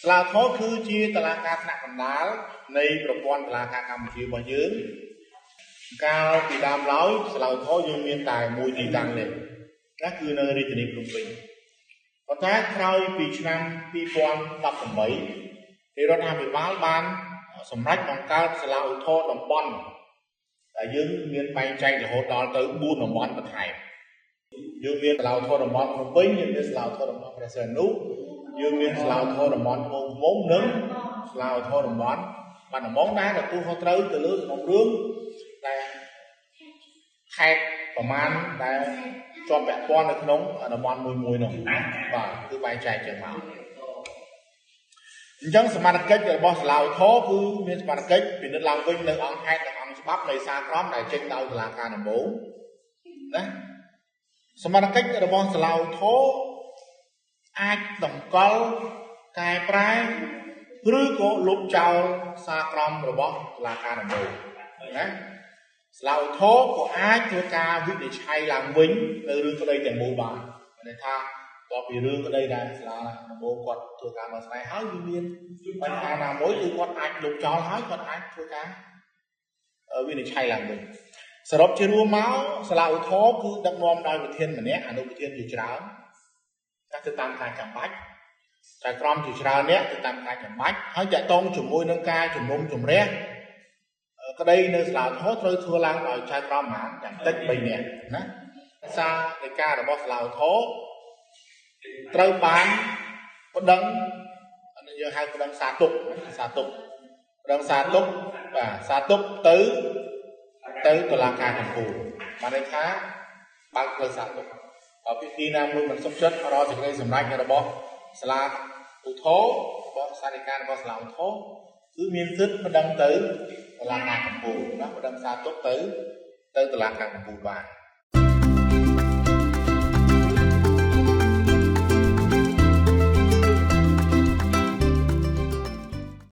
là thố cứ chia tà la ca nặng đá nàyប្រព័ន្ធ តឡាការកម្ពុជារបស់យើងកាលពីដើមឡើយស្លាវធម៌យើងមានតែមួយទីតាំងនេះណាគឺនៅរាជធានីភ្នំពេញប៉ុន្តែក្រោយពីឆ្នាំ2018រាជរដ្ឋាភិបាលបានសម្រេចបង្កើតសាលាឧទ្ធរណ៍តំបន់ដែលយើងមានបែងចែករហូតដល់ទៅ4តំបន់បន្ថែមយើងមានសាលាឧទ្ធរណ៍តំបន់ភ្នំពេញយើងមានសាលាឧទ្ធរណ៍តំបន់ព្រះសីហនុយើងមានសាលាឧទ្ធរណ៍តំបន់ត្បូងឃ្មុំនិងសាលាឧទ្ធរណ៍តំបន់បានដំងដែរទទួលខុសត្រូវទៅលើសំណុំរឿងដែលខេត្តប្រមាណដែលជាប់ពាក់ព័ន្ធនៅក្នុងតំបន់មួយនោះបាទគឺបែងចែកចឹងមកអញ្ចឹងសមាជិករបស់សាលាឧទ្ធរណ៍គឺមានសមាជិកពិនិត្យឡើងវិញនៅអង្គហេតុនិងអង្គច្បាប់នៃសារក្រមដែលចេញដោយតុលាការដំបូងណាសមាជិករបស់សាលាឧទ្ធរណ៍អាចតម្កល់កែប្រែឬក៏លុបចោលសារក្រមរបស់តុលាការដំបូងណាសាលាឧទ្ធរណ៍ក៏អាចធ្វើការវិនិច្ឆ័យឡើងវិញនៅរឿងក្តីទាំងមូលបានន័យថាក៏ពីរឿងក្តីដែលសាលាដំបូងគាត់ធ្វើការដោះស្រាយហើយវាមានបញ្ហាណាមួយគឺគាត់អាចលុបចោលហើយគាត់អាចធ្វើការវិនិច្ឆ័យឡើងវិញសរុបជារួមមកសាលាឧទ្ធរណ៍គឺដឹកនាំដោយប្រធានម្នាក់អនុប្រធានជាច្រើនទៅតាមការចាំបាច់តែក្រុមជាច្រើនអ្នកទៅតាមការចាំបាច់ហើយតាក់ទងជាមួយនឹងការជំនុំជម្រះក្តីនៅសាលាឧទ្ធរណ៍ត្រូវធ្វើឡើងដោយចៅក្រមអាយ៉ាងតិច3នាក់ណាសារនៃការរបស់សាលាឧទ្ធរណ៍ត្រូវបានប្តឹងយើងហៅប្តឹងសារទុកប្តឹងសារទុកបាទសារទុកទៅតុលាការកំពូលបានន័យថាបើកផ្លូវសារទុកពីទីណាមួយមិនសុខចិត្តរកសេចក្តីសម្រេចរបស់សាលាឧទ្ធរណ៍របស់សាលាការរបស់សាលាឧទ្ធរណ៍គឺមានសិទ្ធិប្តឹងទៅតុលាការកំពូលណាប្តឹងសារទុកទៅតុលាការកំពូលបាន